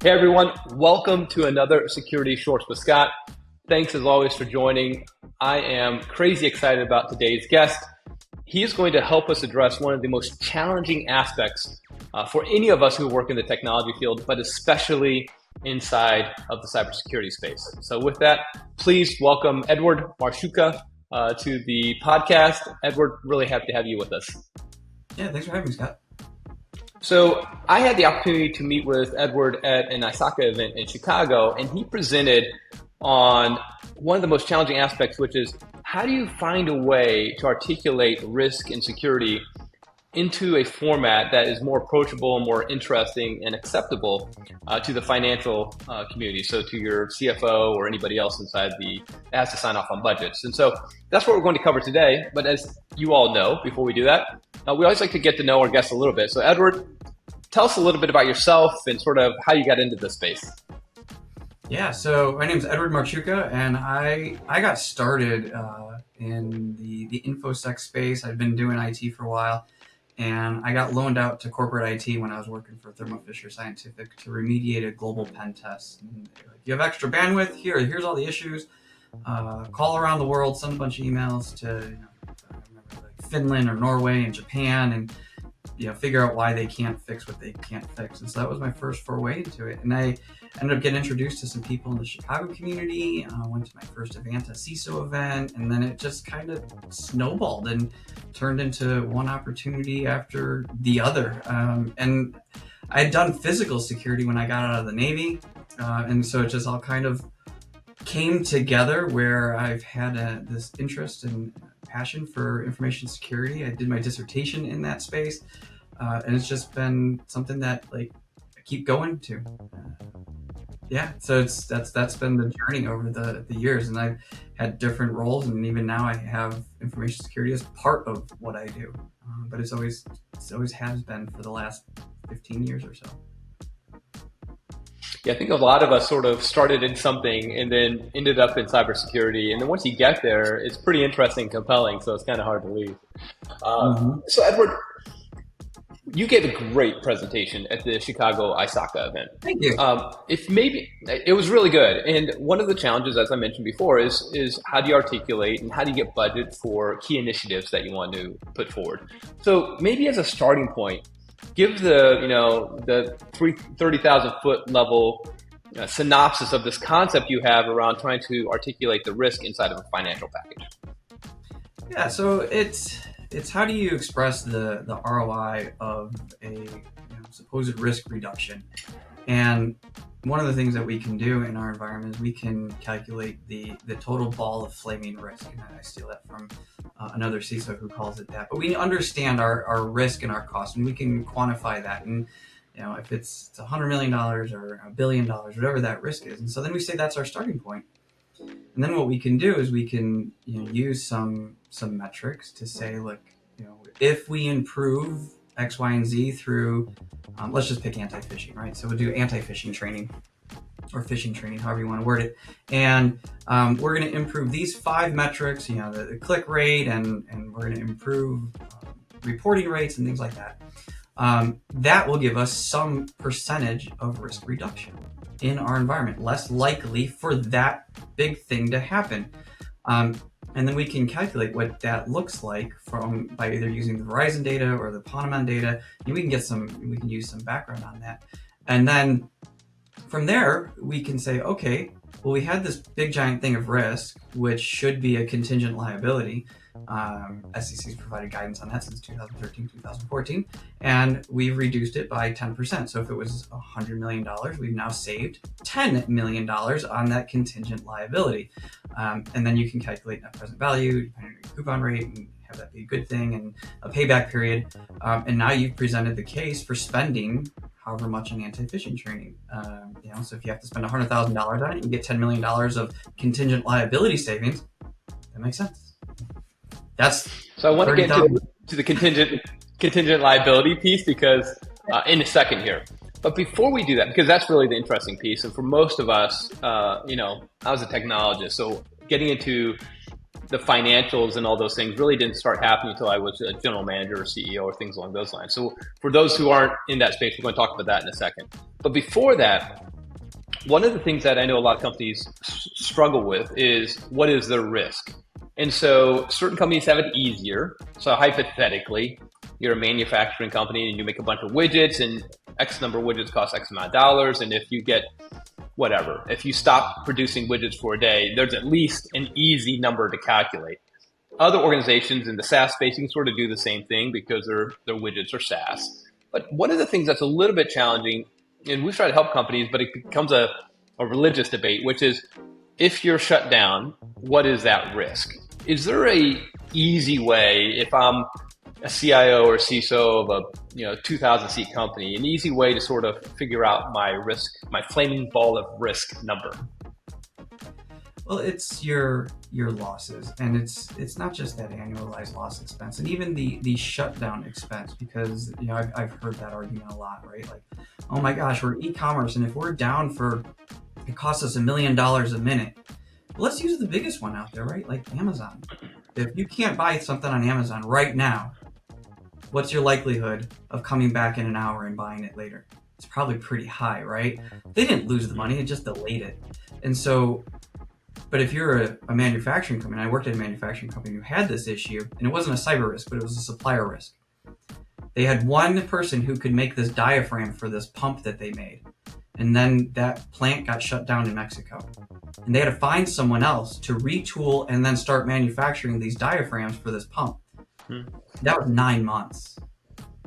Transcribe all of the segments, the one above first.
Hey everyone, welcome to another Security Shorts with Scott. Thanks as always for joining. I am crazy excited about today's guest. He is going to help us address one of the most challenging aspects for any of us who work in the technology field, but especially inside of the cybersecurity space. So with that, please welcome Edward Marchewka to the podcast. Edward, really happy to have you with us. Yeah, thanks for having me, Scott. So I had the opportunity to meet with Edward at an ISACA event in Chicago, and he presented on one of the most challenging aspects, which is how do you find a way to articulate risk and security into a format that is more approachable, more interesting, and acceptable to the financial community, so to your CFO or anybody else inside that has to sign off on budgets. And so that's what we're going to cover today. But as you all know, before we do that, we always like to get to know our guests a little bit. So Edward, tell us a little bit about yourself and sort of how you got into this space. Yeah, so my name is Edward Marchewka, and I got started in the InfoSec space. I've been doing IT for a while, and I got loaned out to corporate IT when I was working for Thermo Fisher Scientific to remediate a global pen test. And like, you have extra bandwidth? Here's all the issues. Call around the world, send a bunch of emails to I remember like Finland or Norway and Japan, and figure out why they can't fix what they can't fix. And so that was my first foray into it. And I ended up getting introduced to some people in the Chicago community. I went to my first Avanta CISO event, and then it just kind of snowballed and turned into one opportunity after the other. And I had done physical security when I got out of the Navy. And so it just all kind of came together where I've had this interest and passion for information security. I did my dissertation in that space, and it's just been something that I keep going to. So that's been the journey over the years, and I've had different roles, and even now I have information security as part of what I do. But it's always has been for the last 15 years or so. Yeah, I think a lot of us sort of started in something and then ended up in cybersecurity. And then once you get there, it's pretty interesting and compelling. So it's kind of hard to leave. So Edward, you gave a great presentation at the Chicago ISACA event. Thank you. It was really good. And one of the challenges, as I mentioned before, is how do you articulate and how do you get budget for key initiatives that you want to put forward? So maybe as a starting point, give the 30,000 foot level synopsis of this concept you have around trying to articulate the risk inside of a financial package. Yeah, so it's how do you express the ROI of a supposed risk reduction? And one of the things that we can do in our environment is we can calculate the total ball of flaming risk. And I steal that from another CISO who calls it that. But we understand our risk and our cost, and we can quantify that. And if it's $100 million or $1 billion, whatever that risk is. And so then we say that's our starting point. And then what we can do is we can use some metrics to say, look, if we improve X, Y, and Z through, let's just pick anti-phishing, right? So we'll do anti-phishing training or phishing training, however you want to word it. And we're going to improve these 5 metrics, the click rate, and we're going to improve reporting rates and things like that. That will give us some percentage of risk reduction in our environment, less likely for that big thing to happen. And then we can calculate what that looks like by either using the Verizon data or the Ponemon data. And we can use some background on that. And then from there, we can say, okay, well, we had this big giant thing of risk, which should be a contingent liability. SEC's provided guidance on that since 2013, 2014, and we've reduced it by 10%. So if it was $100 million, we've now saved $10 million on that contingent liability. And then you can calculate net present value, depending on your coupon rate, and have that be a good thing, and a payback period. And now you've presented the case for spending however much on anti-phishing training. So if you have to spend $100,000 on it, you get $10 million of contingent liability savings. That makes sense. So I want to get to the contingent liability piece because in a second here. But before we do that, because that's really the interesting piece, and for most of us, I was a technologist, so getting into the financials and all those things really didn't start happening until I was a general manager or CEO or things along those lines. So for those who aren't in that space, we're going to talk about that in a second. But before that, one of the things that I know a lot of companies struggle with is what is their risk? And so certain companies have it easier. So hypothetically, you're a manufacturing company and you make a bunch of widgets, and X number of widgets cost X amount of dollars. And if you get whatever, if you stop producing widgets for a day, there's at least an easy number to calculate. Other organizations in the SaaS space, you can sort of do the same thing because their widgets are SaaS. But one of the things that's a little bit challenging, and we've tried to help companies, but it becomes a religious debate, which is if you're shut down, what is that risk? Is there a easy way, if I'm a CIO or CISO of a 2,000 seat company, an easy way to sort of figure out my risk, my flaming ball of risk number? Well, it's your losses, and it's not just that annualized loss expense, and even the shutdown expense, because I've heard that argument a lot, right? Like, oh my gosh, we're e-commerce, and if we're down it costs us $1 million a minute. Let's use the biggest one out there, right? Like Amazon. If you can't buy something on Amazon right now, what's your likelihood of coming back in an hour and buying it later? It's probably pretty high, right? They didn't lose the money, it just delayed it. And so, but if you're a manufacturing company, I worked at a manufacturing company who had this issue, and it wasn't a cyber risk, but it was a supplier risk. They had one person who could make this diaphragm for this pump that they made. And then that plant got shut down in Mexico. And they had to find someone else to retool and then start manufacturing these diaphragms for this pump. That was 9 months.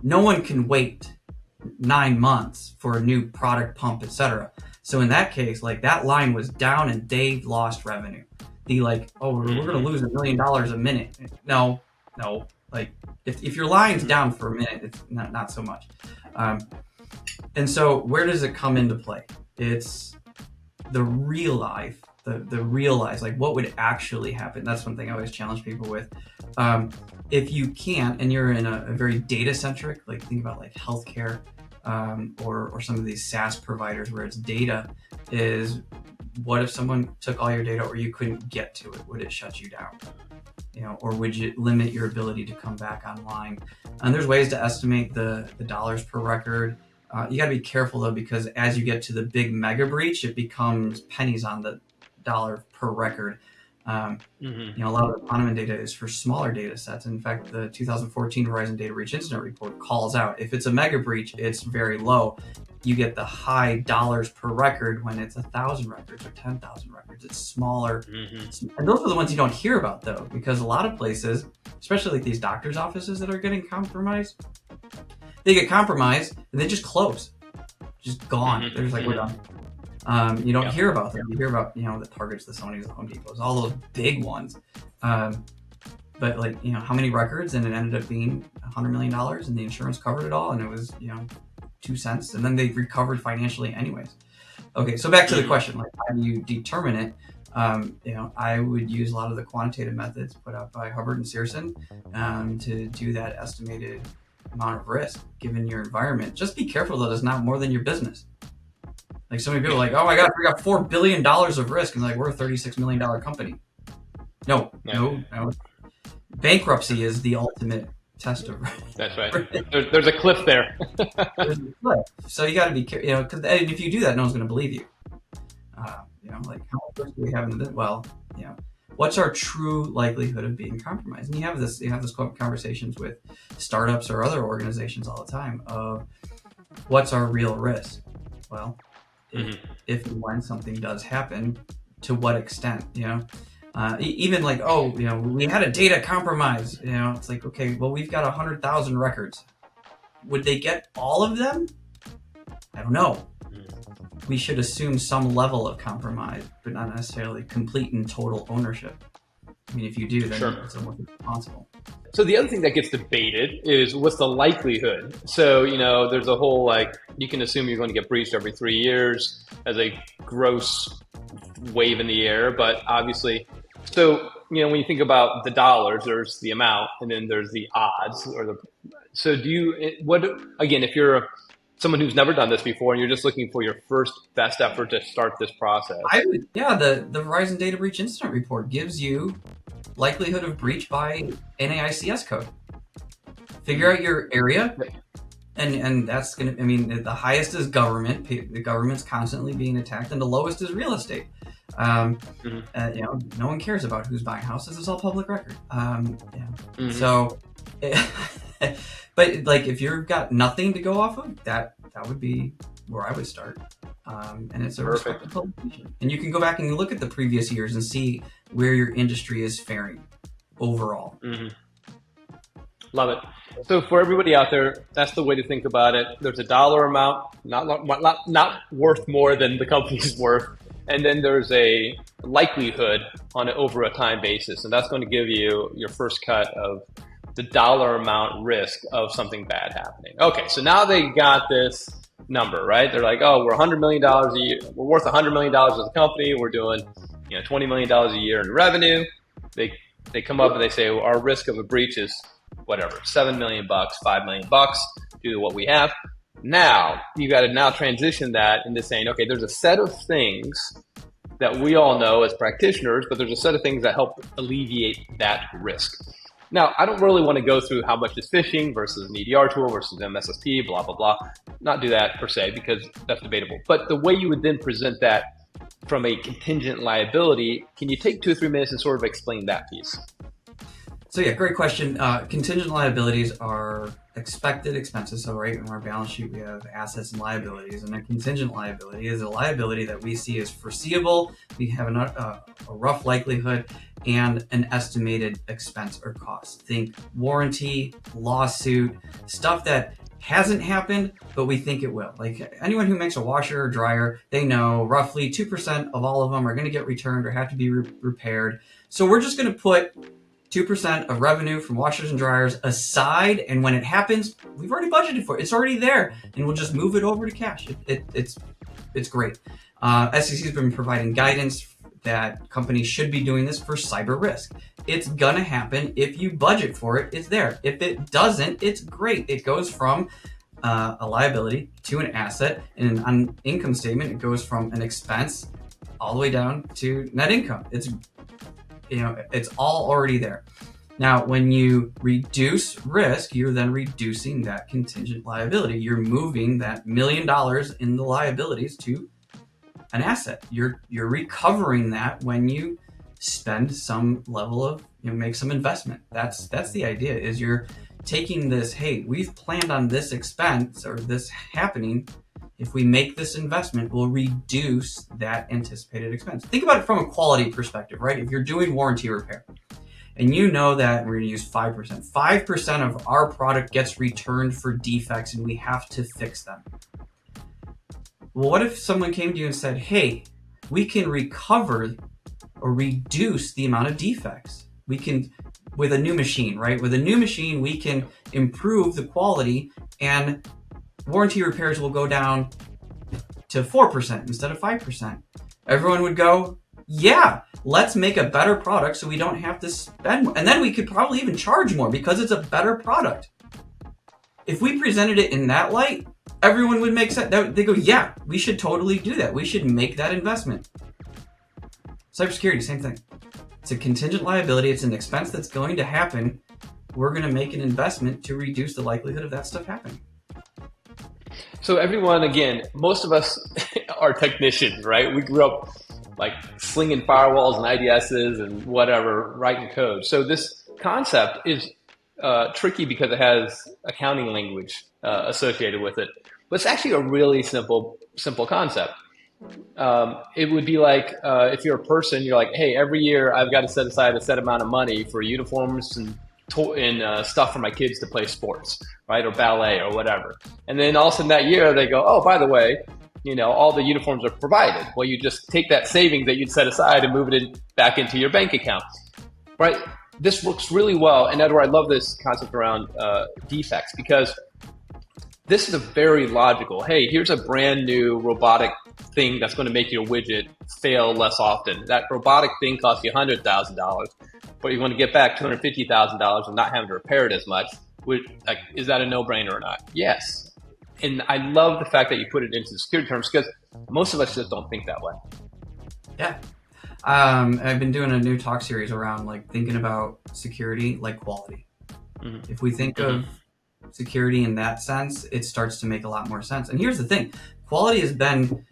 No one can wait 9 months for a new product, pump, etc. So in that case, like, that line was down and they lost revenue. We're going to lose $1 million a minute. No. Like, if your line's down for a minute, it's not so much. And so where does it come into play? It's the real life, the realize, like, what would actually happen. That's one thing I always challenge people with. If you can't, and you're in a very data centric, like, think about like healthcare, or some of these SaaS providers where it's data, is what if someone took all your data or you couldn't get to it? Would it shut you down? Or would you limit your ability to come back online? And there's ways to estimate the dollars per record. You got to be careful though, because as you get to the big mega breach, it becomes pennies on the dollar per record. A lot of the Ponemon data is for smaller data sets. In fact, the 2014 Verizon Data Breach Incident Report calls out, if it's a mega breach, it's very low. You get the high dollars per record when it's 1,000 records or 10,000 records. It's smaller. And those are the ones you don't hear about though, because a lot of places, especially like these doctors' offices that are getting compromised, they get compromised and they just close, just gone. They're just like, we're done. You don't hear about them. You hear about, the Targets, the Sonys, the Home Depots, all those big ones. But like, how many records, and it ended up being $100 million, and the insurance covered it all, and it was, 2 cents, and then they recovered financially anyways. Okay, so back to the question, like, how do you determine it? I would use a lot of the quantitative methods put out by Hubbard and Searson to do that estimated amount of risk given your environment. Just be careful that it's not more than your business. Like, so many people are like, oh my God, we got $4 billion of risk, and like, we're a $36 million company. No. Bankruptcy is the ultimate test of risk. That's right. There's a cliff there. There's a cliff. So you got to be careful, because if you do that, no one's going to believe you. Like, how much risk do we have in the business? Well, what's our true likelihood of being compromised? And you have this conversations with startups or other organizations all the time of what's our real risk? Well, if and when something does happen, to what extent? Even like, we had a data compromise. It's like, okay, well, we've got 100,000 records. Would they get all of them? I don't know. We should assume some level of compromise, but not necessarily complete and total ownership. I mean, if you do, then it's almost responsible. So the other thing that gets debated is what's the likelihood? So, there's a whole, like, you can assume you're going to get breached every 3 years as a gross wave in the air, but obviously, so, when you think about the dollars, there's the amount, and then there's the odds, so again, if you're someone who's never done this before and you're just looking for your first best effort to start this process. The Verizon Data Breach Incident Report gives you likelihood of breach by NAICS code. Figure out your area And that's gonna. I mean, the highest is government. The government's constantly being attacked, and the lowest is real estate. No one cares about who's buying houses. It's all public record. So, but like if you've got nothing to go off of, that would be where I would start. And it's a respected publication. And you can go back and look at the previous years and see where your industry is faring overall. Love it. So for everybody out there, that's the way to think about it. There's a dollar amount, not worth more than the company's worth. And then there's a likelihood on it over a time basis. And that's going to give you your first cut of the dollar amount risk of something bad happening. Okay, so now they got this number, right? They're like, oh, we're $100 million a year. We're worth $100 million as a company. We're doing $20 million a year in revenue. They come up and they say, well, our risk of a breach is whatever, $7 million, $5 million due to what we have. Now, you got to now transition that into saying, okay, there's a set of things that we all know as practitioners, but there's a set of things that help alleviate that risk. Now, I don't really want to go through how much is phishing versus an EDR tool versus MSSP, blah, blah, blah. Not do that per se, because that's debatable. But the way you would then present that from a contingent liability, can you take 2 or 3 minutes and sort of explain that piece? So yeah, great question. Contingent liabilities are expected expenses. So right in our balance sheet, we have assets and liabilities, and a contingent liability is a liability that we see as foreseeable. We have a rough likelihood and an estimated expense or cost. Think warranty, lawsuit, stuff that hasn't happened, but we think it will. Like anyone who makes a washer or dryer, they know roughly 2% of all of them are going to get returned or have to be repaired. So we're just going to put 2% of revenue from washers and dryers aside, and when it happens, we've already budgeted for it. It's already there, and we'll just move it over to cash. It's great. SEC has been providing guidance that companies should be doing this for cyber risk. It's gonna happen. If you budget for it, it's there. If it doesn't, it's great. It goes from a liability to an asset. In an income statement, it goes from an expense all the way down to net income. It's all already there. Now, when you reduce risk, you're then reducing that contingent liability. You're moving that $1 million in the liabilities to an asset. You're recovering that when you spend some level of, make some investment. That's the idea, is you're taking this, hey, we've planned on this expense or this happening. If we make this investment, we'll reduce that anticipated expense. Think about it from a quality perspective, right? If you're doing warranty repair and you know that we're going to use 5%, 5% of our product gets returned for defects and we have to fix them. Well, what if someone came to you and said, hey, we can recover or reduce the amount of defects? We can, with a new machine, right? With a new machine, we can improve the quality and warranty repairs will go down to 4% instead of 5%. Everyone would go, yeah, let's make a better product so we don't have to spend more. And then we could probably even charge more because it's a better product. If we presented it in that light, everyone would make sense. They go, yeah, we should totally do that. We should make that investment. Cybersecurity, same thing. It's a contingent liability. It's an expense that's going to happen. We're going to make an investment to reduce the likelihood of that stuff happening. So everyone, again, most of us are technicians, right? We grew up like slinging firewalls and IDSs and whatever, writing code. So this concept is tricky because it has accounting language associated with it. But it's actually a really simple concept. It would be like if you're a person, you're like, hey, every year I've got to set aside a set amount of money for uniforms and stuff for my kids to play sports, right? Or ballet or whatever. And then all of a sudden that year they go, oh, by the way, all the uniforms are provided. Well, you just take that savings that you'd set aside and move it back into your bank account, right? This works really well. And Edward, I love this concept around defects because this is a very logical, hey, here's a brand new robotic thing that's going to make your widget fail less often. That robotic thing costs you $100,000, but you want to get back $250,000 and not having to repair it as much. Is that a no-brainer or not? Yes. And I love the fact that you put it into security terms because most of us just don't think that way. Yeah. I've been doing a new talk series around thinking about security like quality. Mm-hmm. If we think of security in that sense, it starts to make a lot more sense. And here's the thing, quality has been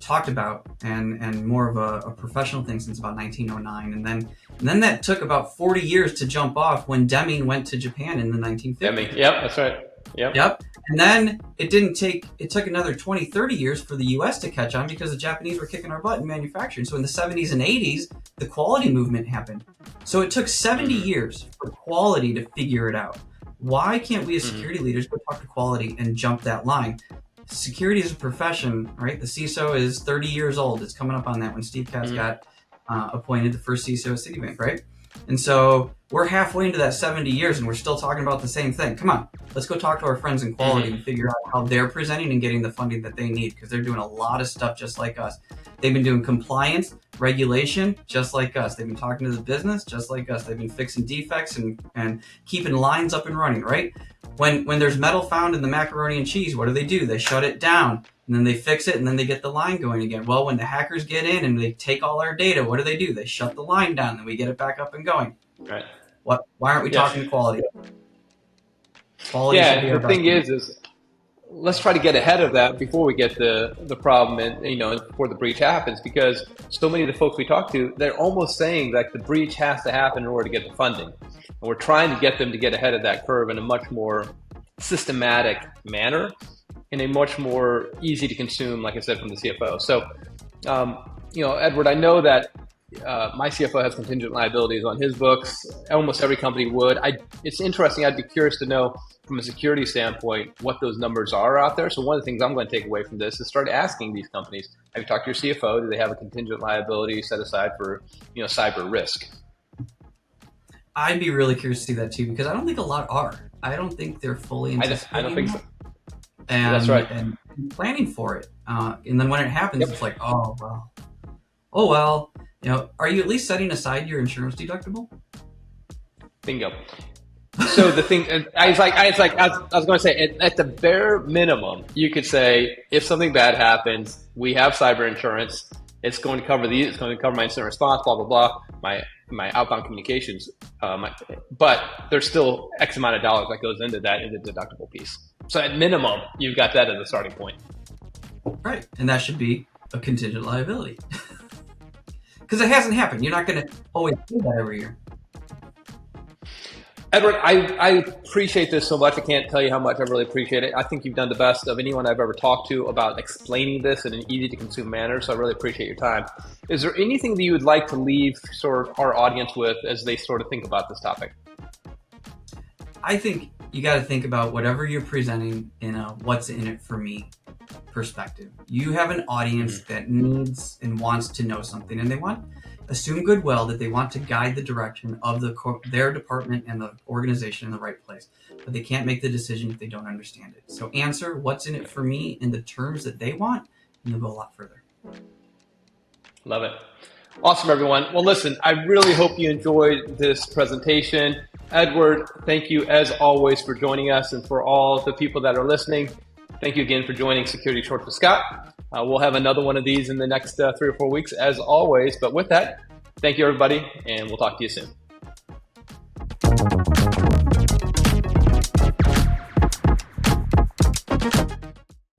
talked about and more of a professional thing since about 1909, and then that took about 40 years to jump off when Deming went to Japan in the 1950s. Deming, yep, that's right. Yep. And then it took another 20, 30 years for the US to catch on because the Japanese were kicking our butt in manufacturing. So in the 70s and 80s, the quality movement happened. So it took 70 years for quality to figure it out. Why can't we as security leaders go talk to quality and jump that line? Security is a profession, right? The CISO is 30 years old. It's coming up on that when Steve Katz got appointed the first CISO at Citibank, right? And so we're halfway into that 70 years and we're still talking about the same thing. Come on, let's go talk to our friends in quality and figure out how they're presenting and getting the funding that they need, because they're doing a lot of stuff just like us. They've been doing compliance, regulation, just like us. They've been talking to the business, just like us. They've been fixing defects and keeping lines up and running, right? When there's metal found in the macaroni and cheese, what do? They shut it down, and then they fix it, and then they get the line going again. Well, when the hackers get in and they take all our data, what do? They shut the line down, and we get it back up and going. Right. Why aren't we talking quality? Quality yeah, the thing is let's try to get ahead of that before we get the problem and before the breach happens, because so many of the folks we talk to, they're almost saying that the breach has to happen in order to get the funding. And we're trying to get them to get ahead of that curve in a much more systematic manner, in a much more easy to consume, like I said, from the CFO. So, Edward, I know that my CFO has contingent liabilities on his books. Almost every company would. It's interesting. I'd be curious to know from a security standpoint what those numbers are out there. So one of the things I'm going to take away from this is start asking these companies, have you talked to your CFO? Do they have a contingent liability set aside for cyber risk? I'd be really curious to see that too, because I don't think a lot are. I don't think they're fully anticipating. I don't think so. And, that's right. And planning for it. And then when it happens, It's like, oh well. Are you at least setting aside your insurance deductible? Bingo. So the thing, I was going to say, at the bare minimum, you could say, if something bad happens, we have cyber insurance. It's going to cover these. It's going to cover my incident response, blah blah blah. My outbound communications. But there's still X amount of dollars that goes into that in the deductible piece. So at minimum, you've got that as a starting point. Right, and that should be a contingent liability. Because it hasn't happened. You're not going to always do that every year. Edward, I appreciate this so much. I can't tell you how much I really appreciate it. I think you've done the best of anyone I've ever talked to about explaining this in an easy to consume manner. So I really appreciate your time. Is there anything that you would like to leave sort of our audience with as they sort of think about this topic? I think you got to think about whatever you're presenting in a what's in it for me perspective. You have an audience that needs and wants to know something, and they assume goodwill that they want to guide the direction of their department and the organization in the right place, but they can't make the decision if they don't understand it. So answer what's in it for me in the terms that they want, and they'll go a lot further. Love it. Awesome, everyone. Well, listen, I really hope you enjoyed this presentation. Edward, thank you as always for joining us, and for all the people that are listening, thank you again for joining Security Short with Scott. We'll have another one of these in the next 3 or 4 weeks, as always. But with that, thank you, everybody, and we'll talk to you soon.